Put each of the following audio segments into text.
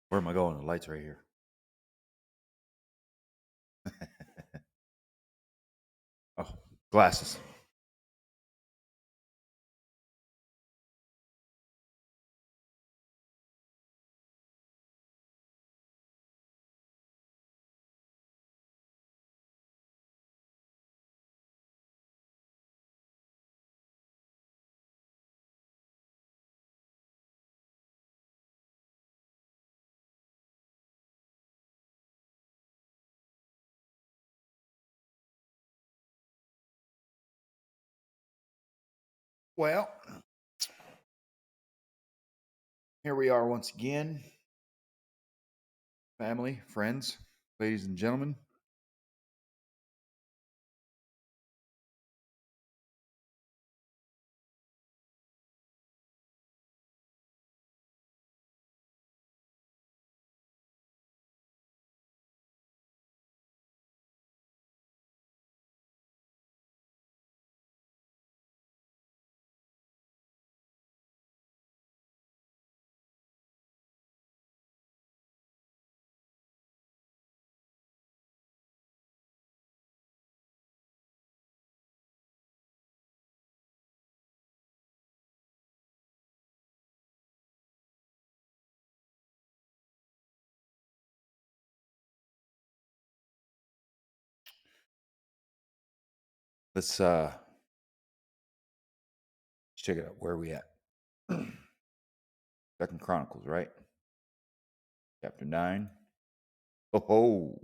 Where am I going? The light's right here. Oh, glasses. Well, here we are once again, family, friends, ladies and gentlemen. Let's check it out. Where are we at? Second Chronicles, right? Chapter 9. Oh ho.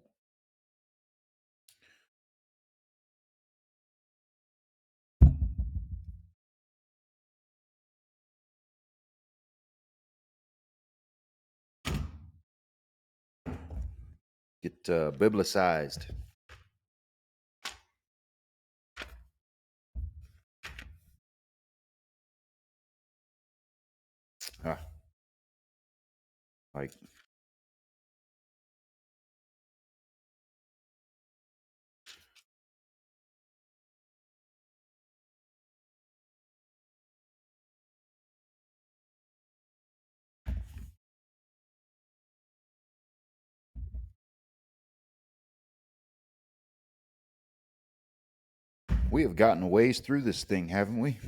Get biblicized. Ah, like we have gotten a ways through this thing, haven't we?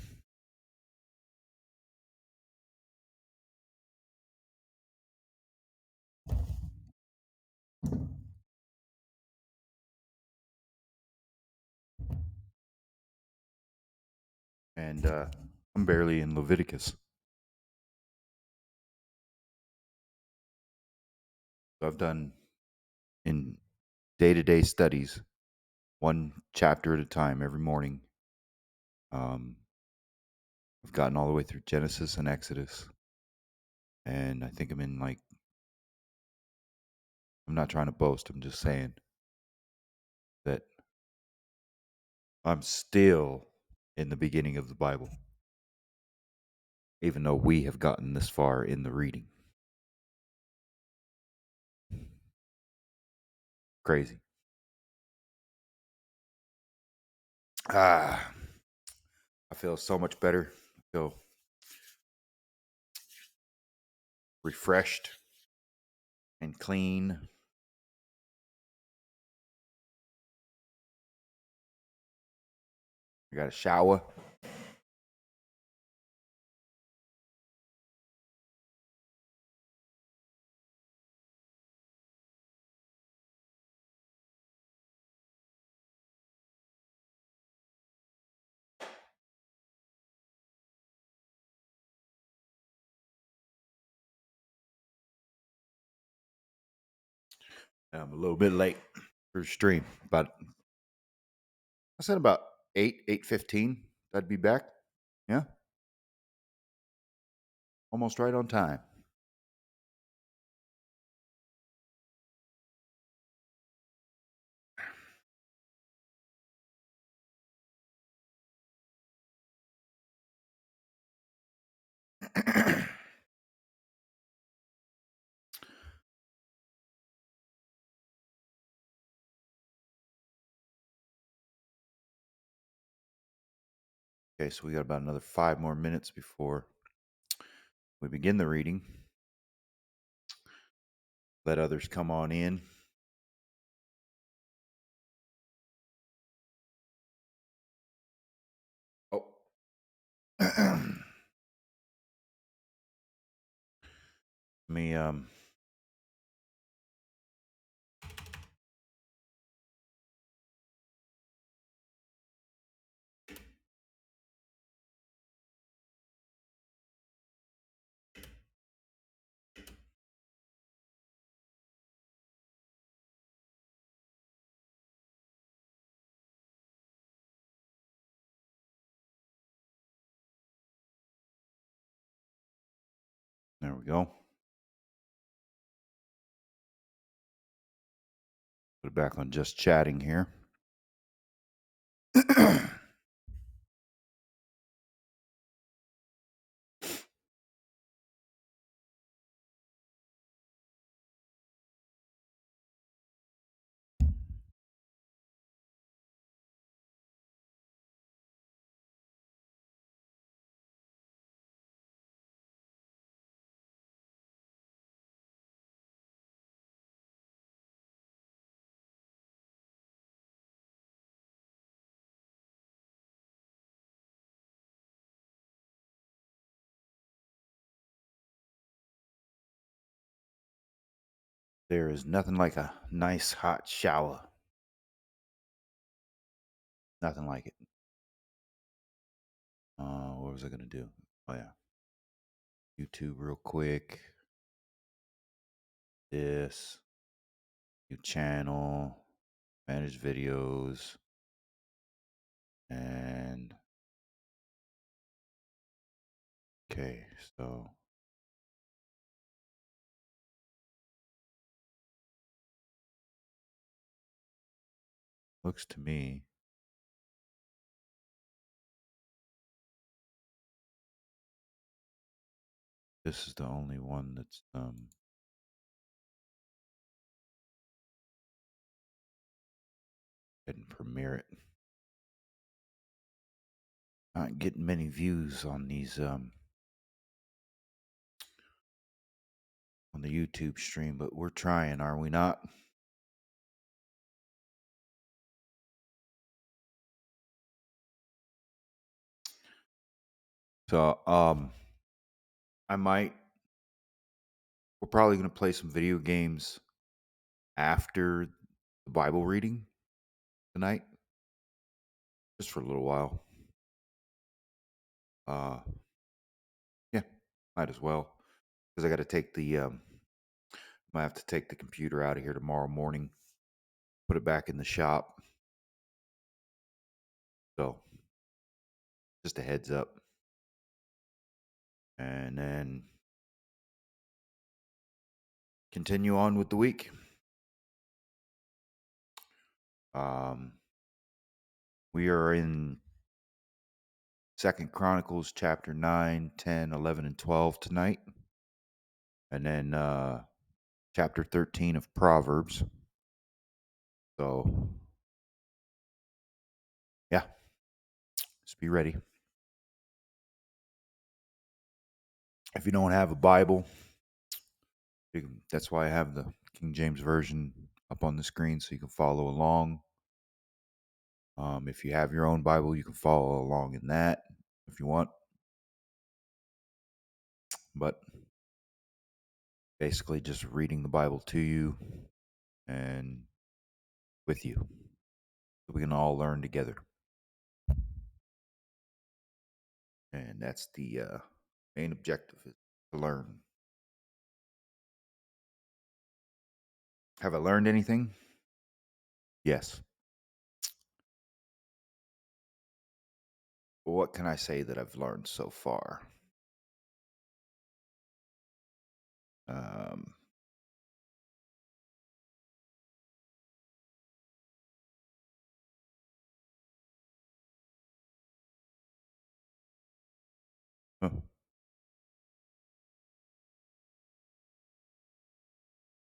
And I'm barely in Leviticus. So I've done in day-to-day studies, one chapter at a time every morning. Um, I've gotten all the way through Genesis and Exodus, and I think I'm in like, I'm not trying to boast. I'm just saying that I'm still in the beginning of the Bible, even though we have gotten this far in the reading. Crazy. Ah, I feel so much better. I feel refreshed and clean. I got a shower. I'm a little bit late for the stream, but I said about 8:15. I'd be back. Yeah, almost right on time. Okay, so we got about another 5 more minutes before we begin the reading. let others come on in. Oh. Me There we go. Put it back on just chatting here. There is nothing like a nice hot shower. Nothing like it. What was I gonna do? Oh yeah, YouTube real quick. This new channel, manage videos, and okay. So looks to me this is the only one that's didn't premiere it. Not getting many views on these on the YouTube stream, but we're trying, are we not? So I might we're probably gonna play some video games after the Bible reading tonight, just for a little while. Yeah, might as well, because I got to take the might have to take the computer out of here tomorrow morning, put it back in the shop. So just a heads up, and then continue on with the week. Um, we are in Second Chronicles chapter 9, 10, 11, and 12 tonight, and then chapter 13 of Proverbs. So yeah, just be ready. If you don't have a Bible, that's why I have the King James Version up on the screen so you can follow along. If you have your own Bible, you can follow along in that if you want. But basically, just reading the Bible to you and with you, so we can all learn together. And that's the main objective, is to learn. Have I learned anything? Yes. Well, what can I say that I've learned so far? Um, huh.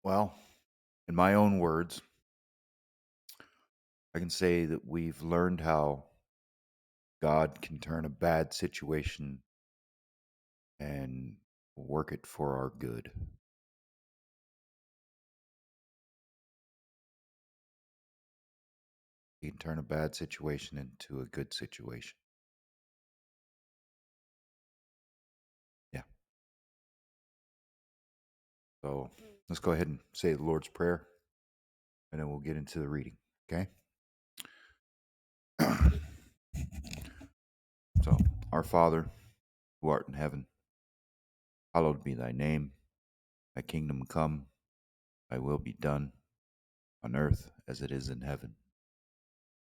Well, in my own words, I can say that we've learned how God can turn a bad situation and work it for our good. He can turn a bad situation into a good situation. Yeah. So let's go ahead and say the Lord's Prayer, and then we'll get into the reading. Okay. So, our Father, who art in heaven, hallowed be thy name. Thy kingdom come, thy will be done, on earth as it is in heaven.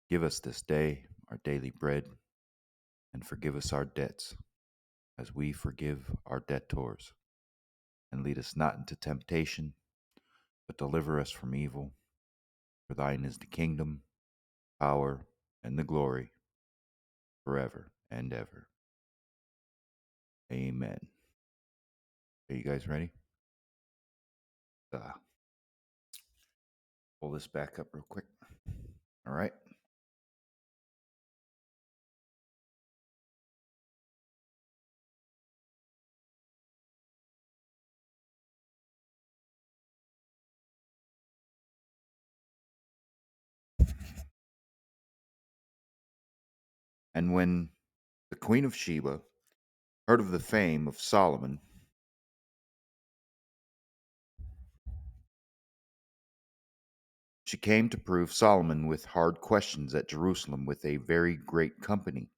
Give us this day our daily bread, and forgive us our debts, as we forgive our debtors. And lead us not into temptation, but deliver us from evil. For thine is the kingdom, power, and the glory, forever and ever. Amen. Are you guys ready? Pull this back up real quick. All right. And when the Queen of Sheba heard of the fame of Solomon, she came to prove Solomon with hard questions at Jerusalem with a very great company,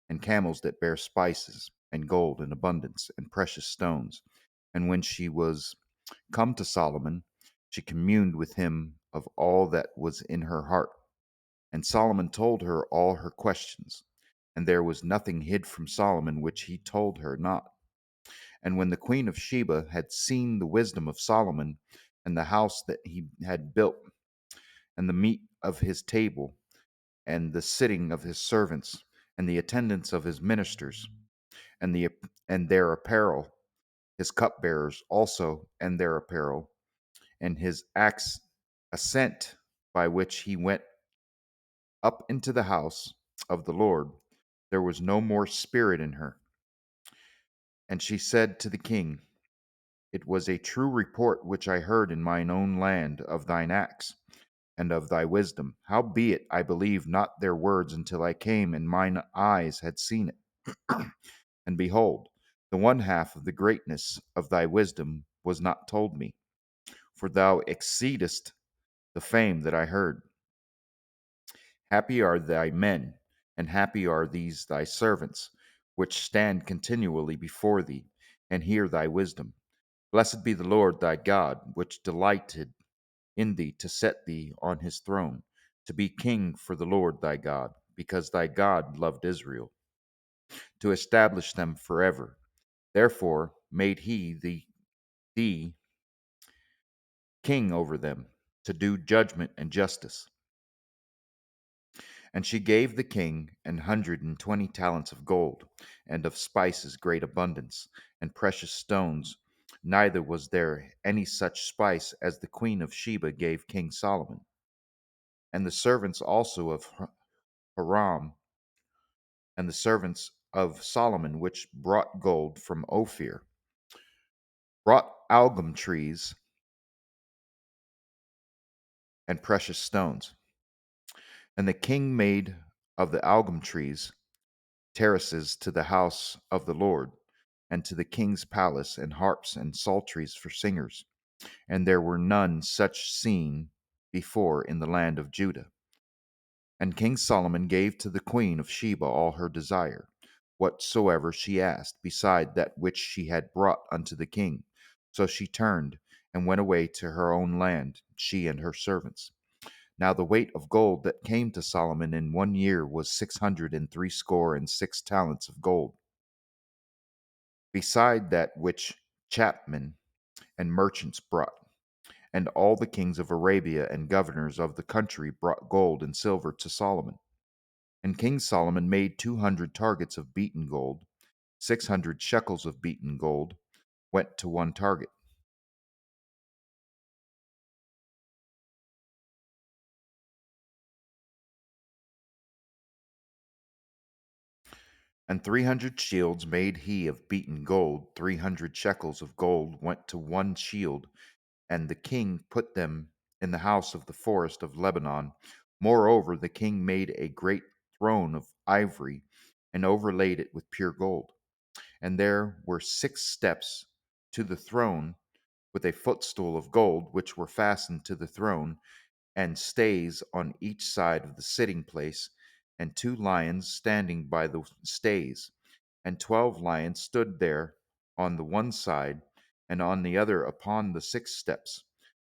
and camels that bear spices, and gold in abundance, and precious stones. And when she was come to Solomon, she communed with him of all that was in her heart. And Solomon told her all her questions, and there was nothing hid from Solomon which he told her not. And when the queen of Sheba had seen the wisdom of Solomon, and the house that he had built, and the meat of his table, and the sitting of his servants, and the attendance of his ministers, and their apparel, his cupbearers also, and their apparel, and his ascent by which he went up into the house of the Lord, there was no more spirit in her. And she said to the king, It was a true report which I heard in mine own land of thine acts and of thy wisdom. Howbeit I believed not their words until I came and mine eyes had seen it. And behold, the one half of the greatness of thy wisdom was not told me, for thou exceedest the fame that I heard. Happy are thy men, and happy are these thy servants, which stand continually before thee, and hear thy wisdom. Blessed be the Lord thy God, which delighted in thee to set thee on his throne, to be king for the Lord thy God, because thy God loved Israel, to establish them forever. Therefore made he thee king over them, to do judgment and justice. And she gave the king 120 talents of gold, and of spices great abundance, and precious stones. Neither was there any such spice as the queen of Sheba gave King Solomon. And the servants also of Hiram, and the servants of Solomon, which brought gold from Ophir, brought algum trees and precious stones. And the king made of the algum trees terraces to the house of the Lord, and to the king's palace, and harps and psalteries for singers. And there were none such seen before in the land of Judah. And King Solomon gave to the queen of Sheba all her desire, whatsoever she asked, beside that which she had brought unto the king. So she turned and went away to her own land, she and her servants. Now the weight of gold that came to Solomon in 1 year was 660 talents of gold, beside that which chapmen and merchants brought. And all the kings of Arabia and governors of the country brought gold and silver to Solomon. And King Solomon made 200 targets of beaten gold, 600 shekels of beaten gold went to one target. And 300 shields made he of beaten gold, 300 shekels of gold went to one shield. And the king put them in the house of the forest of Lebanon, Moreover, the king made a great throne of ivory and overlaid it with pure gold. And there were 6 steps to the throne with a footstool of gold, which were fastened to the throne, and stays on each side of the sitting place, and 2 lions standing by the stays. And 12 lions stood there on the one side, and on the other upon the 6 steps.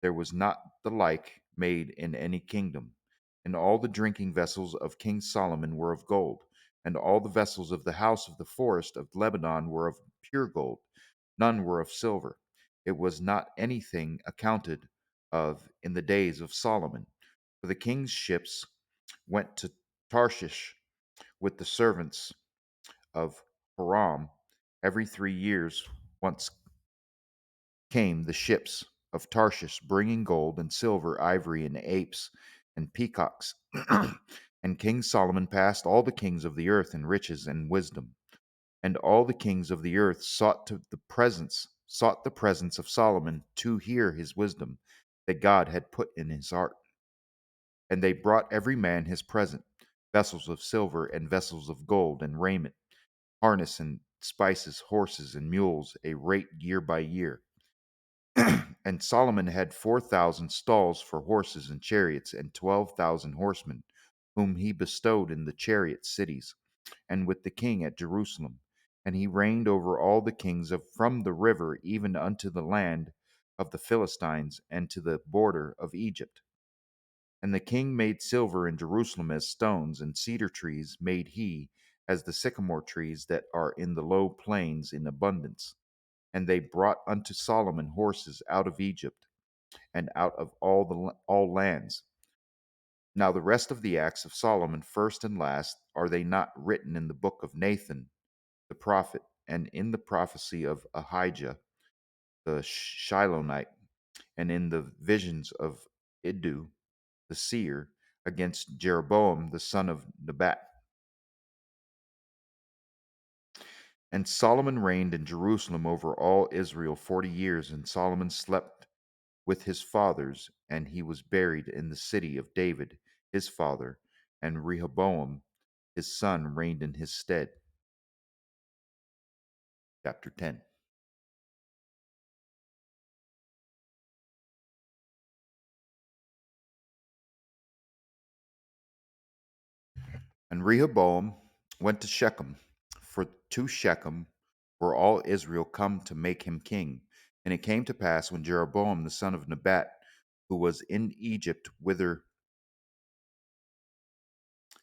There was not the like made in any kingdom. And all the drinking vessels of King Solomon were of gold, and all the vessels of the house of the forest of Lebanon were of pure gold. None were of silver. It was not anything accounted of in the days of Solomon. For the king's ships went to Tarshish with the servants of Hiram. Every 3 years once came the ships of Tarshish, bringing gold and silver, ivory, and apes, and peacocks. And King Solomon passed all the kings of the earth in riches and wisdom. And all the kings of the earth sought the presence of Solomon to hear his wisdom that God had put in his heart. And they brought every man his present, vessels of silver and vessels of gold, and raiment, harness and spices, horses and mules, a rate year by year. And Solomon had 4,000 stalls for horses and chariots, and 12,000 horsemen, whom he bestowed in the chariot cities, and with the king at Jerusalem. And he reigned over all the kings of from the river even unto the land of the Philistines, and to the border of Egypt. And the king made silver in Jerusalem as stones, and cedar trees made he as the sycamore trees that are in the low plains in abundance. And they brought unto Solomon horses out of Egypt, and out of all lands. Now the rest of the acts of Solomon, first and last, are they not written in the book of Nathan the prophet, and in the prophecy of Ahijah the Shilonite, and in the visions of Iddu the seer against Jeroboam the son of Nebat? And Solomon reigned in Jerusalem over all Israel 40 years, and Solomon slept with his fathers, and he was buried in the city of David his father, and Rehoboam his son reigned in his stead. Chapter 10. And Rehoboam went to Shechem, for to Shechem were all Israel come to make him king. And it came to pass when Jeroboam the son of Nebat, who was in Egypt, whither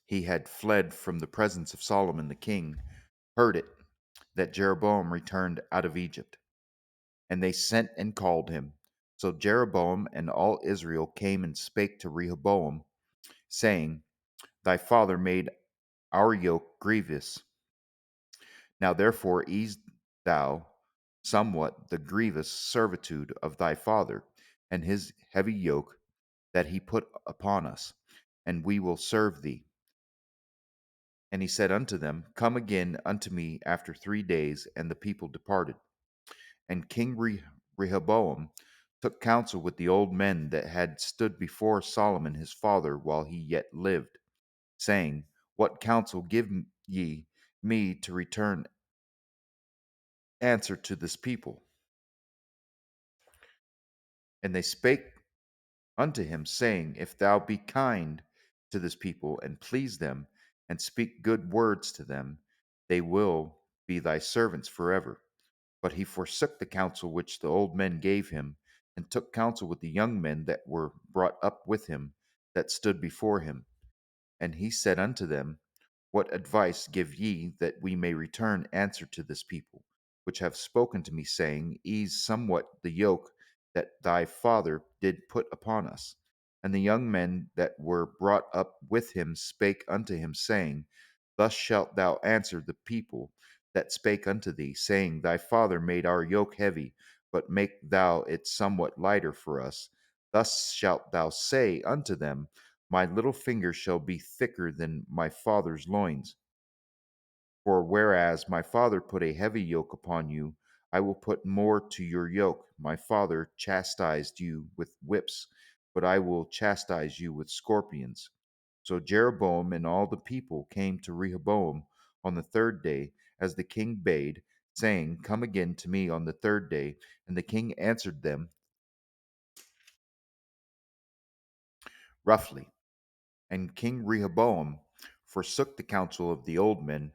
he had fled from the presence of Solomon the king, heard it, that Jeroboam returned out of Egypt. And they sent and called him. So Jeroboam and all Israel came and spake to Rehoboam, saying, Thy father made our yoke grievous. Now therefore ease thou somewhat the grievous servitude of thy father, and his heavy yoke that he put upon us, and we will serve thee. And he said unto them, Come again unto me after 3 days. And the people departed. And King Rehoboam took counsel with the old men that had stood before Solomon his father while he yet lived, saying, What counsel give ye me to return answer to this people? And they spake unto him, saying, If thou be kind to this people, and please them, and speak good words to them, they will be thy servants forever. But he forsook the counsel which the old men gave him, and took counsel with the young men that were brought up with him, that stood before him. And he said unto them, What advice give ye that we may return answer to this people, which have spoken to me, saying, Ease somewhat the yoke that thy father did put upon us? And the young men that were brought up with him spake unto him, saying, Thus shalt thou answer the people that spake unto thee, saying, Thy father made our yoke heavy, but make thou it somewhat lighter for us. Thus shalt thou say unto them, My little finger shall be thicker than my father's loins. For whereas my father put a heavy yoke upon you, I will put more to your yoke. My father chastised you with whips, but I will chastise you with scorpions. So Jeroboam and all the people came to Rehoboam on the third day, as the king bade, saying, Come again to me on the third day. And the king answered them roughly. And King Rehoboam forsook the counsel of the old men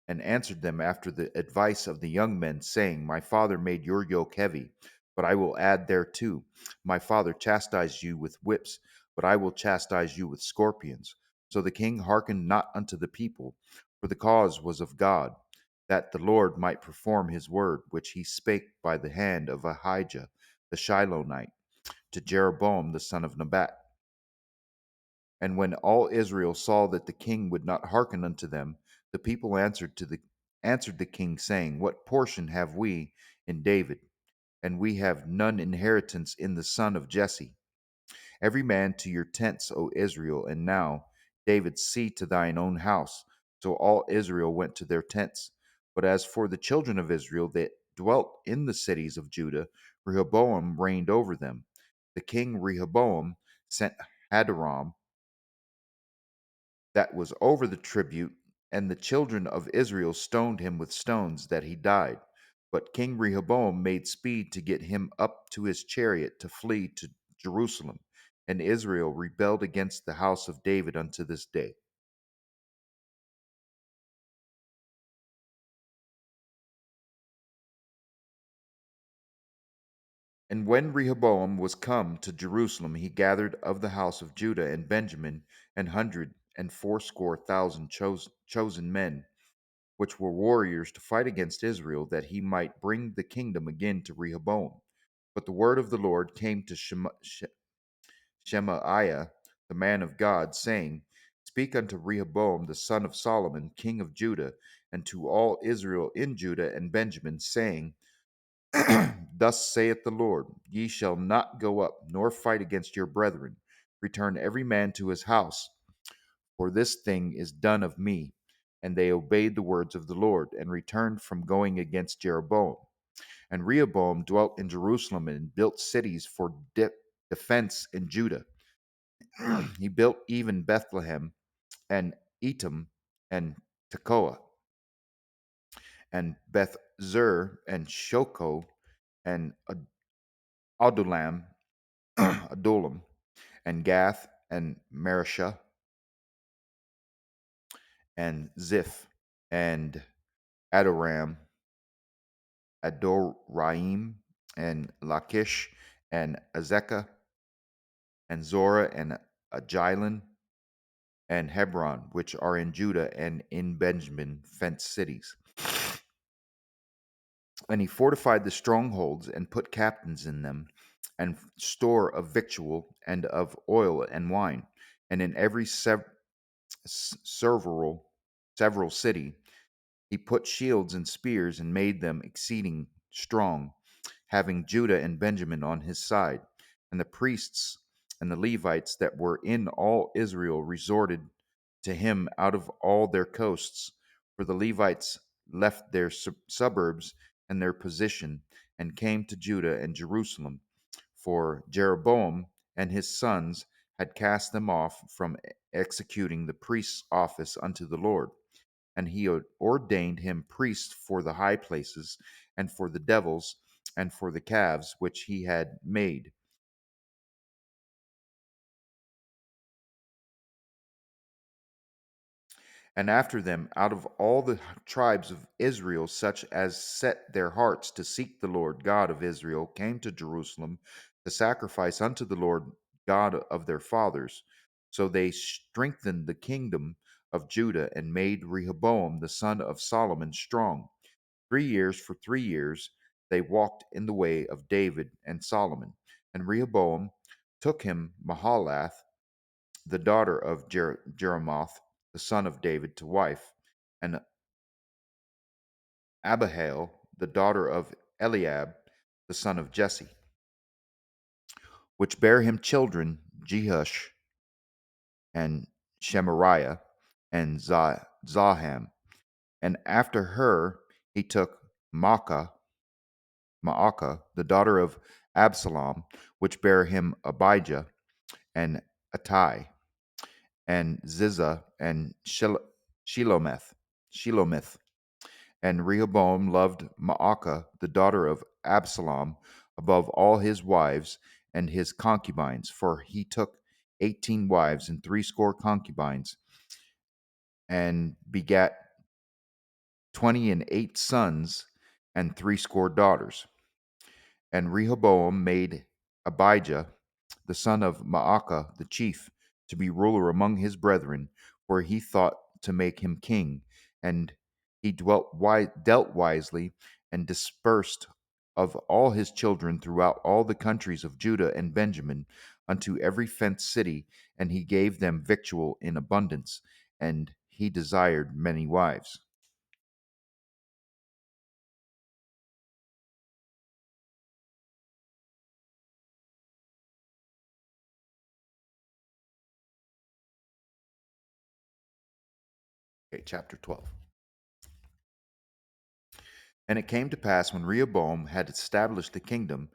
and answered them after the advice of the young men, saying, My father made your yoke heavy, but I will add thereto. My father chastised you with whips, but I will chastise you with scorpions. So the king hearkened not unto the people, for the cause was of God, that the Lord might perform his word, which he spake by the hand of Ahijah the Shilonite to Jeroboam the son of Nebat. And when all Israel saw that the king would not hearken unto them, the people answered the king, saying, What portion have we in David? And we have none inheritance in the son of Jesse. Every man to your tents, O Israel. And now, David, see to thine own house. So all Israel went to their tents. But as for the children of Israel that dwelt in the cities of Judah, Rehoboam reigned over them. The king Rehoboam sent Hadoram, that was over the tribute, and the children of Israel stoned him with stones that he died. But King Rehoboam made speed to get him up to his chariot to flee to Jerusalem, and Israel rebelled against the house of David unto this day. And when Rehoboam was come to Jerusalem, he gathered of the house of Judah and Benjamin 180,000 chosen men, which were warriors to fight against Israel, that he might bring the kingdom again to Rehoboam. But the word of the Lord came to Shemaiah, the man of God, saying, Speak unto Rehoboam the son of Solomon, king of Judah, and to all Israel in Judah and Benjamin, saying, Thus saith the Lord, Ye shall not go up, nor fight against your brethren. Return every man to his house, for this thing is done of me. And they obeyed the words of the Lord, and returned from going against Jeroboam. And Rehoboam dwelt in Jerusalem, and built cities for defense in Judah. He built even Bethlehem, and Etam, and Tekoa, and Beth Zur, and Shoko, and Adulam, Adullam, and Gath, and Marishah, and Ziph, and Adoram, Adoraim, and Lachish, and Azekah, and Zorah, and Ajilan, and Hebron, which are in Judah and in Benjamin, fenced cities. And he fortified the strongholds, and put captains in them, and store of victual, and of oil and wine. And in every several several city he put shields and spears, and made them exceeding strong, having Judah and Benjamin on his side. And the priests and the Levites that were in all Israel resorted to him out of all their coasts. For the Levites left their suburbs and their position, and came to Judah and Jerusalem. For Jeroboam and his sons had cast them off from executing the priest's office unto the Lord, and he ordained him priest for the high places, and for the devils, and for the calves which he had made. And after them, out of all the tribes of Israel, such as set their hearts to seek the Lord God of Israel, came to Jerusalem to sacrifice unto the Lord God of their fathers. So they strengthened the kingdom of Judah, and made Rehoboam the son of Solomon strong. 3 years, for 3 years they walked in the way of David and Solomon. And Rehoboam took him Mahalath, the daughter of Jeremoth, the son of David, to wife, and Abihail, the daughter of Eliab, the son of Jesse, which bare him children, Jehush, and Shemariah, and Zaham. And after her he took Maacah, the daughter of Absalom, which bare him Abijah and Attai. and Ziza, and Shelomith. Shelomith. And Rehoboam loved Maacah, the daughter of Absalom, above all his wives and his concubines, for he took 18 wives and threescore concubines, and begat 28 sons and threescore daughters. And Rehoboam made Abijah, the son of Maacah, the chief, to be ruler among his brethren, for he thought to make him king. And he dealt wisely and dispersed of all his children throughout all the countries of Judah and Benjamin unto every fenced city, and he gave them victual in abundance, and he desired many wives. Okay, chapter 12. And it came to pass when Rehoboam had established the kingdom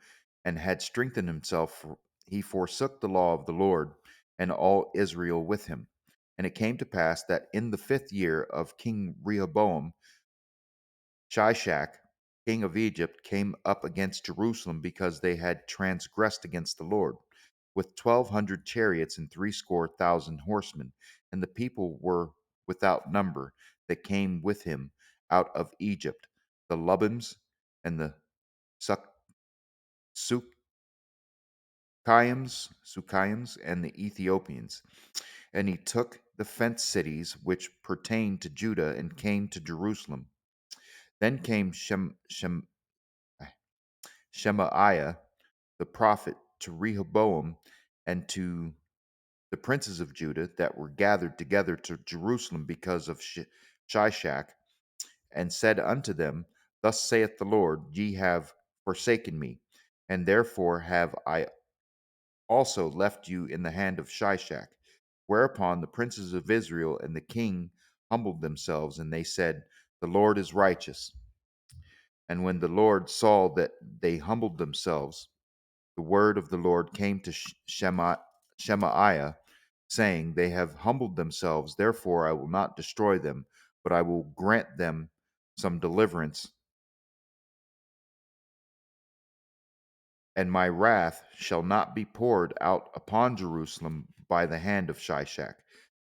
and had strengthened himself, he forsook the law of the Lord and all Israel with him. And it came to pass that in the 5th year of King Rehoboam, Shishak, king of Egypt, came up against Jerusalem because they had transgressed against the Lord, with 1,200 chariots and threescore thousand horsemen. And the people were without number that came with him out of Egypt, the Lubims and the Sukkiims, and the Ethiopians. And he took the fenced cities which pertained to Judah and came to Jerusalem. Then came Shemaiah the prophet to Rehoboam and to the princes of Judah that were gathered together to Jerusalem because of Shishak, and said unto them, Thus saith the Lord, Ye have forsaken me, and therefore have I also left you in the hand of Shishak. Whereupon the princes of Israel and the king humbled themselves, and they said, The Lord is righteous. And when the Lord saw that they humbled themselves, the word of the Lord came to Shemaiah, saying, They have humbled themselves, therefore I will not destroy them, but I will grant them some deliverance, and my wrath shall not be poured out upon Jerusalem by the hand of Shishak.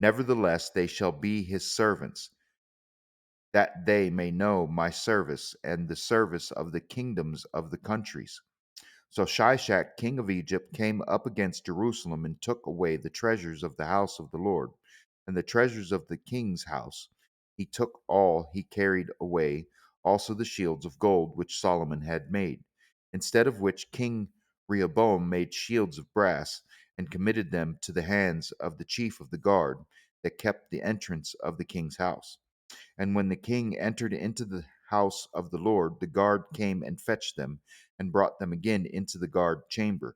Nevertheless, they shall be his servants, that they may know my service and the service of the kingdoms of the countries. So Shishak, king of Egypt, came up against Jerusalem and took away the treasures of the house of the Lord and the treasures of the king's house. He took all he carried away, also the shields of gold which Solomon had made. Instead of which, King Rehoboam made shields of brass and committed them to the hands of the chief of the guard that kept the entrance of the king's house. And when the king entered into the house of the Lord, the guard came and fetched them, and brought them again into the guard chamber.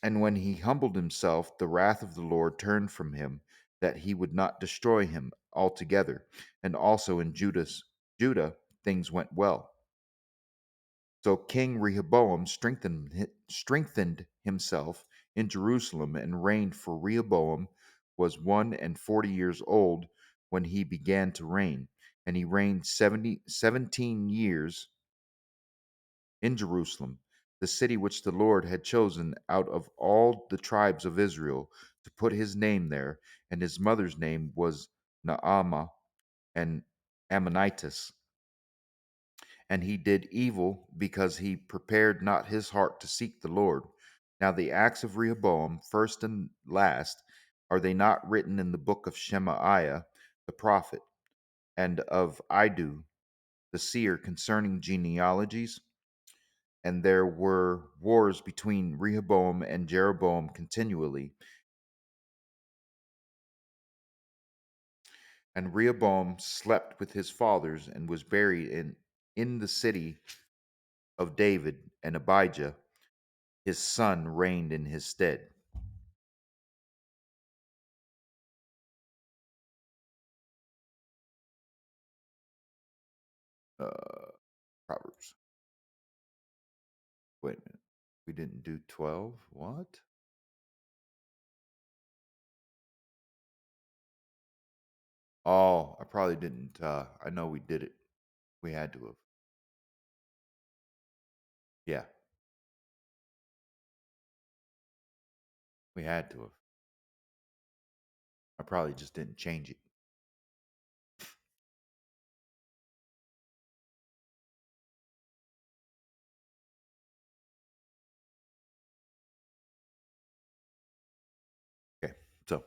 And when he humbled himself, the wrath of the Lord turned from him, that he would not destroy him altogether. And also in Judah things went well. So King Rehoboam strengthened himself in Jerusalem and reigned, for Rehoboam was 140 years old when he began to reign, and he reigned 17 years in Jerusalem, the city which the Lord had chosen out of all the tribes of Israel to put his name there, and his mother's name was Naamah and Ammonitis. And he did evil because he prepared not his heart to seek the Lord. Now the acts of Rehoboam, first and last, are they not written in the book of Shemaiah the prophet, and of Iddo the seer concerning genealogies? And there were wars between Rehoboam and Jeroboam continually. And Rehoboam slept with his fathers and was buried in the city of David, and Abijah his son reigned in his stead. Uh, Proverbs. Wait a minute. We didn't do 12? What? Oh, I probably didn't. I know we did it. We had to have. Yeah, we had to have. I probably just didn't change it. Okay, so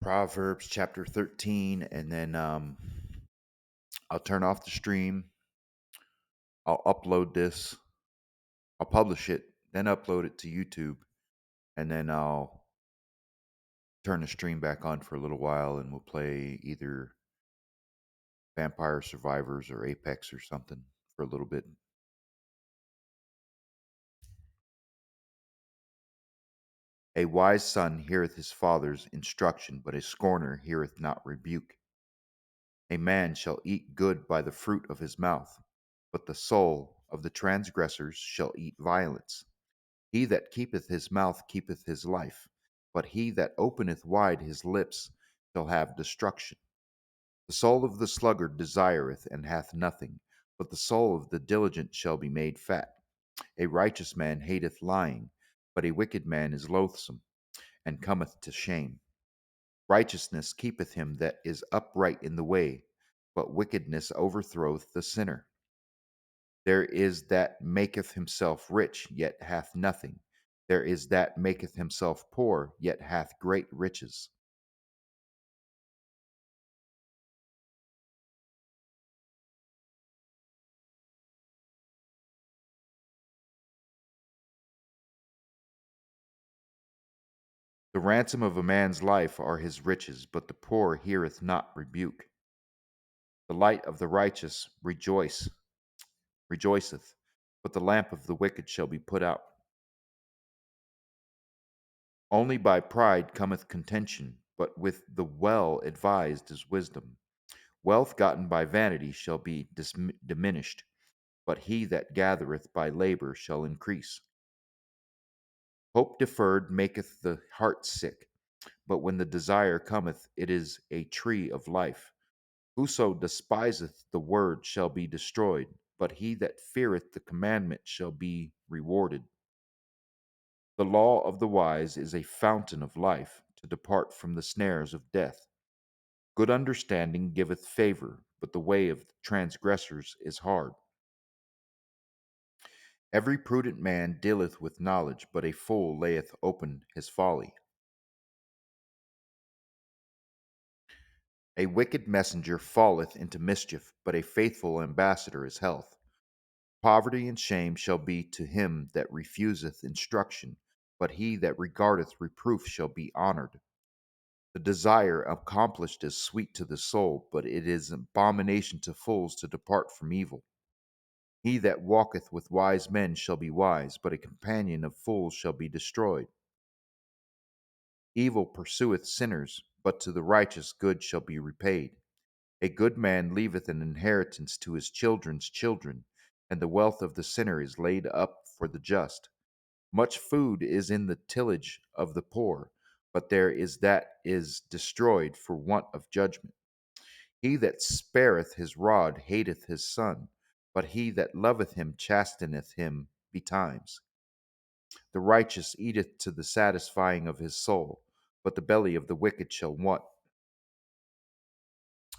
Proverbs chapter 13, and then I'll turn off the stream. I'll upload this. I'll publish it, then upload it to YouTube, and then I'll turn the stream back on for a little while, and we'll play either Vampire Survivors or Apex or something for a little bit. A wise son heareth his father's instruction, but a scorner heareth not rebuke. A man shall eat good by the fruit of his mouth, but the soul of the transgressors shall eat violence. He that keepeth his mouth keepeth his life, but he that openeth wide his lips shall have destruction. The soul of the sluggard desireth and hath nothing, but the soul of the diligent shall be made fat. A righteous man hateth lying, but a wicked man is loathsome, and cometh to shame. Righteousness keepeth him that is upright in the way, but wickedness overthroweth the sinner. There is that maketh himself rich, yet hath nothing. There is that maketh himself poor, yet hath great riches. The ransom of a man's life are his riches, but the poor heareth not rebuke. The light of the righteous rejoiceth, but the lamp of the wicked shall be put out. Only by pride cometh contention, but with the well advised is wisdom. Wealth gotten by vanity shall be diminished, but he that gathereth by labor shall increase. Hope deferred maketh the heart sick, but when the desire cometh, it is a tree of life. Whoso despiseth the word shall be destroyed, but he that feareth the commandment shall be rewarded. The law of the wise is a fountain of life, to depart from the snares of death. Good understanding giveth favor, but the way of transgressors is hard. Every prudent man dealeth with knowledge, but a fool layeth open his folly. A wicked messenger falleth into mischief, but a faithful ambassador is health. Poverty and shame shall be to him that refuseth instruction, but he that regardeth reproof shall be honored. The desire accomplished is sweet to the soul, but it is abomination to fools to depart from evil. He that walketh with wise men shall be wise, but a companion of fools shall be destroyed. Evil pursueth sinners, but to the righteous good shall be repaid. A good man leaveth an inheritance to his children's children, and the wealth of the sinner is laid up for the just. Much food is in the tillage of the poor, but there is that is destroyed for want of judgment. He that spareth his rod hateth his son, but he that loveth him chasteneth him betimes. The righteous eateth to the satisfying of his soul, but the belly of the wicked shall want.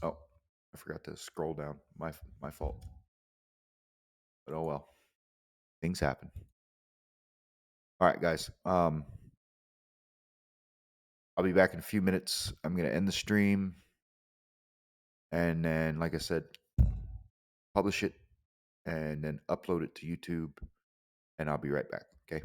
Oh, I forgot to scroll down. My fault. But oh well, things happen. All right, guys. I'll be back in a few minutes. I'm gonna end the stream, and then, like I said, publish it, and then upload it to YouTube, and I'll be right back. Okay.